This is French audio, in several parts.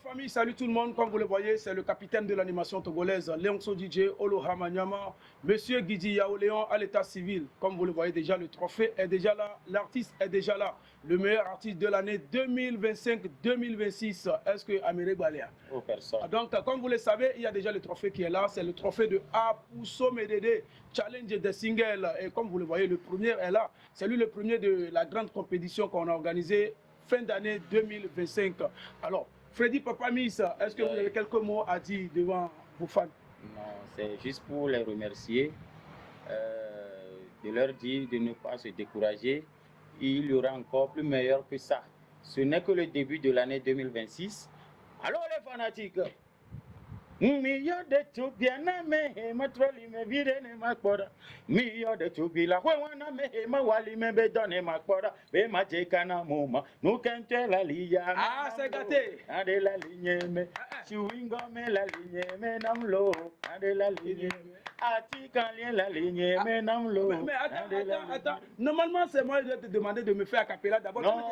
famille, salut tout le monde. Comme vous le voyez, c'est le capitaine de l'animation togolaise, Léonso DJ Oloha Nyama, Monsieur Guidi Yaoléon à l'état civil. Comme vous le voyez déjà, le trophée est déjà là, l'artiste est déjà là. Le meilleur artiste de l'année 2025-2026. Est-ce que Améré Baléa? Oh, personne. Donc, comme vous le savez, il y a déjà le trophée qui est là. C'est le trophée de Apousso Medede, Challenge des singles. Et comme vous le voyez, le premier est là. C'est lui le premier de la grande compétition qu'on a organisée fin d'année 2025. Alors, Freddy Papa Miss, est-ce que vous avez quelques mots à dire devant vos fans? Non, c'est juste pour les remercier, de leur dire de ne pas se décourager. Il y aura encore plus meilleur que ça. Ce n'est que le début de l'année 2026. Alors les fanatiques, Mio de Tubiana me matroli me vide ne makpora. Mio de Tubila, wana me mawali me bedone makpora. Be majekana muma, nous kente la liya. Ah, c'est gâté. Ade la ligne me, chewingo me la ligne me namlo. Ade la ligne me, ati kanlien la ligne me namlo. Mais attends. Normalement, c'est moi qui dois te demander de me faire a cappella d'abord. Non,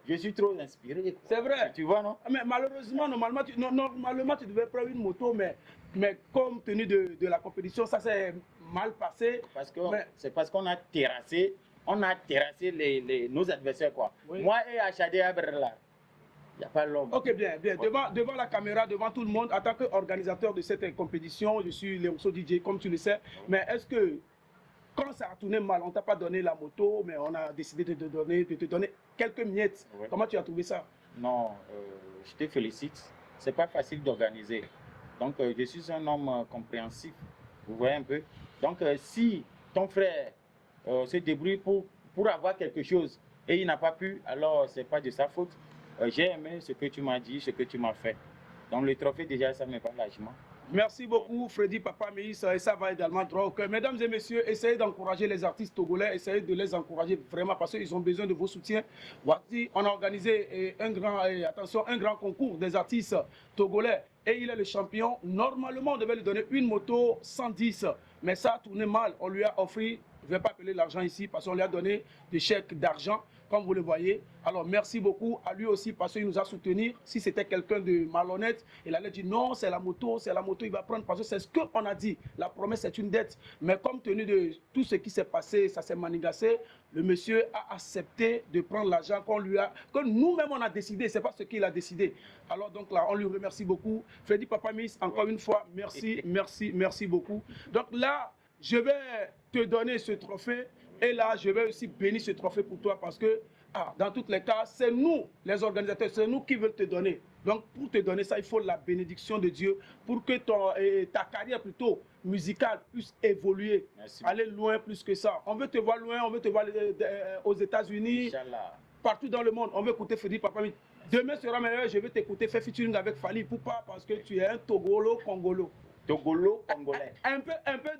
je suis trop inspiré. C'est vrai. Tu vois, non? Mais malheureusement, normalement, tu devais prendre une moto, mais compte tenu de la compétition, ça s'est mal passé. C'est parce qu'on a terrassé, nos adversaires, quoi. Oui. Moi et Achade Abrela, il n'y a pas l'homme. Ok, bien. Devant la caméra, devant tout le monde, en tant qu'organisateur de cette compétition, je suis Léonso DJ, comme tu le sais. Mais est-ce que, quand ça a tourné mal, on ne t'a pas donné la moto, mais on a décidé de te donner quelques miettes. Oui. Comment tu as trouvé ça? Non, je te félicite. C'est pas facile d'organiser. Donc, je suis un homme compréhensif. Vous voyez un peu. Donc, si ton frère se débrouille pour avoir quelque chose et il n'a pas pu, alors c'est pas de sa faute. J'ai aimé ce que tu m'as dit, ce que tu m'as fait. Donc, le trophée, déjà, ça me va largement. Merci beaucoup, Freddy Papa Miss, et ça va également droit au cœur. Mesdames et messieurs, essayez d'encourager les artistes togolais, essayez de les encourager vraiment parce qu'ils ont besoin de vos soutiens. Voici, on a organisé un grand concours des artistes togolais et il est le champion. Normalement, on devait lui donner une moto 110, mais ça a tourné mal. On lui a offert, je ne vais pas appeler l'argent ici parce qu'on lui a donné des chèques d'argent, comme vous le voyez. Alors, merci beaucoup à lui aussi parce qu'il nous a soutenus. Si c'était quelqu'un de malhonnête, il allait dire non, c'est la moto, il va prendre parce que c'est ce qu'on a dit. La promesse, c'est une dette. Mais comme tenu de tout ce qui s'est passé, ça s'est manigassé, le monsieur a accepté de prendre l'argent que nous-mêmes on a décidé, c'est pas ce qu'il a décidé. Alors donc là, on lui remercie beaucoup. Freddy Papa Miss, encore une fois, merci beaucoup. Donc là, je vais te donner ce trophée et là, je vais aussi bénir ce trophée pour toi parce que dans tous les cas, c'est nous, les organisateurs, c'est nous qui veulent te donner. Donc, pour te donner ça, il faut la bénédiction de Dieu pour que ta carrière plutôt musicale puisse évoluer, aller loin plus que ça. On veut te voir loin, on veut te voir aux États-Unis, partout dans le monde. On veut écouter Freddy Papa Miss. Demain sera meilleur, je vais t'écouter faire featuring avec Fally. Pourquoi? Parce que tu es un Togolo-Congolo. Togolo-Congolais. Un peu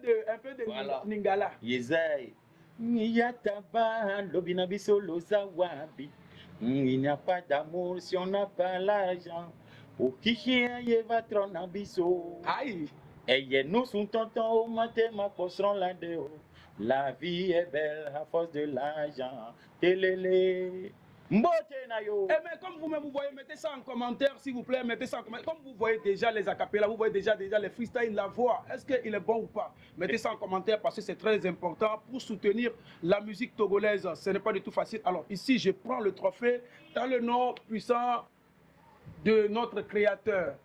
de voilà. Ningala. Yezai. Il n'y a pas d'amour si on n'a pas l'argent. Pour qui va trop n'abisso. Aïe. Et nous sommes tonton au matin, ma poisson là dehors. La vie est belle à force de l'argent. Télélé. Mais comme vous-même vous voyez, mettez ça en commentaire s'il vous plaît, mettez ça en commentaire. Comme vous voyez déjà les acapellas, vous voyez déjà les freestyles, la voix, est-ce qu'il est bon ou pas? Mettez ça en commentaire parce que c'est très important pour soutenir la musique togolaise. Ce n'est pas du tout facile. Alors ici, je prends le trophée dans le nom puissant de notre Créateur.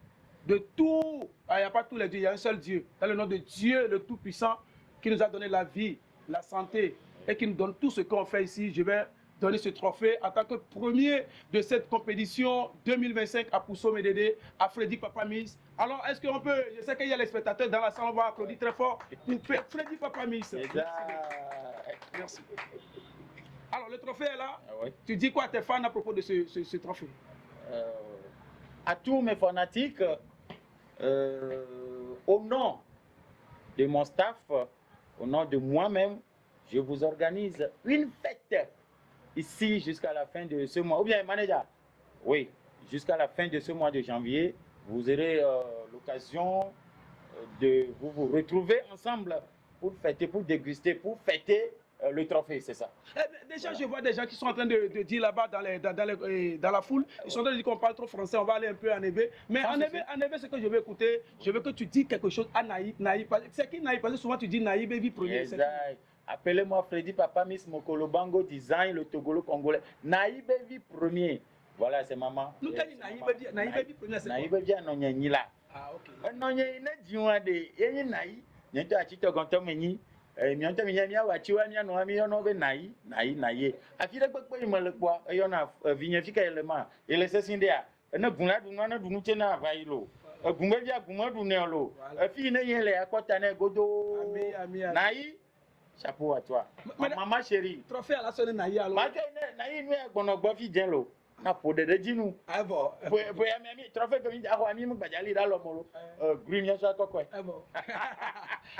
De tout, il n'y a pas tous les dieux, il y a un seul Dieu. Dans le nom de Dieu, le Tout-Puissant, qui nous a donné la vie, la santé et qui nous donne tout ce qu'on fait ici. Je vais donner ce trophée en tant que premier de cette compétition 2025 à Apousso Medede, à Freddy Papa Miss. Alors, est-ce qu'on peut, je sais qu'il y a les spectateurs dans la salle, on va applaudir très fort pour Freddy Papa Miss. Merci. Alors, le trophée est là. Tu dis quoi à tes fans à propos de ce trophée? À tous mes fanatiques, au nom de mon staff, au nom de moi-même, je vous organise une fête ici jusqu'à la fin de ce mois. Ou bien, manager, oui, jusqu'à la fin de ce mois de janvier, vous aurez l'occasion de vous retrouver ensemble pour fêter, pour déguster, pour fêter le trophée, c'est ça. Déjà, je vois des gens qui sont en train de dire là-bas dans la foule, ils sont en train de dire qu'on parle trop français, on va aller un peu en éveil. Mais en éveil, ce que je veux écouter, je veux que tu dis quelque chose à Naïb. C'est qui Naïb? Parce que souvent tu dis Naïb et vie premier. Appelez-moi Freddy Papa Miss Mokolo Bango Design, le Togolo congolais. Naïb et vie premier. Voilà, c'est maman. Nous t'as dit Naïb et vie premier, c'est quoi? Naïb et vie non là. Ah, ok. Non, il y a une diwa de, il y a une Naïb. Il y a un chito gonto meni. Mianta minya wachiwa miya no ami yono be naï. Afire gbegbe imele kwa, yona vignefika element. Il est sindea. Na guna du na du nuche na vailo. Gumbe bia gumbe du ne lo. Fi ne yele akota na godo. Ami. Naï. Chapeau à toi. Maman chérie. Trophée à la sonne Naï alors. Naï nous bono gbo fi jen lo. Na pode de djinu. Ah bon. Bo ya mi trophée que mi a mi mu gbajali da lo molo. Green ya so kokwe. Ah bon.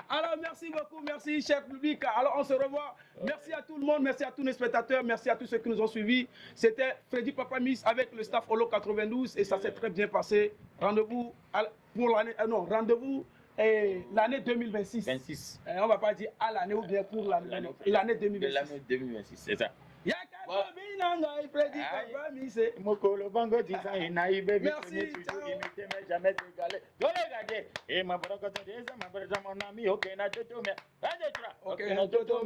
Alors merci beaucoup, merci cher public. Alors on se revoit. Merci à tout le monde, merci à tous nos spectateurs, merci à tous ceux qui nous ont suivis. C'était Freddy Papa Miss avec le staff Holo 92 et ça s'est très bien passé. Rendez-vous pour l'année rendez-vous l'année 2026. 26. On va pas dire à l'année ou bien pour l'année 2026. L'année 2026, c'est ça. Freddy Papa Miss. Mokolo Bango Design, Naïb baby. Merci. Jamais égalé. Regardez. Et ma brocante de ça, ma brocante mon ami, ok, na toto me. Ok, na toto me.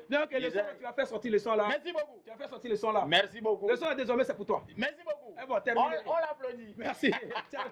Donc le son, tu as fait sortir le son là. Merci beaucoup. Tu as fait sortir le son là. Merci beaucoup. Le son désormais c'est pour toi. Merci beaucoup. Bon, terminé. On l'applaudit. Merci. Ciao.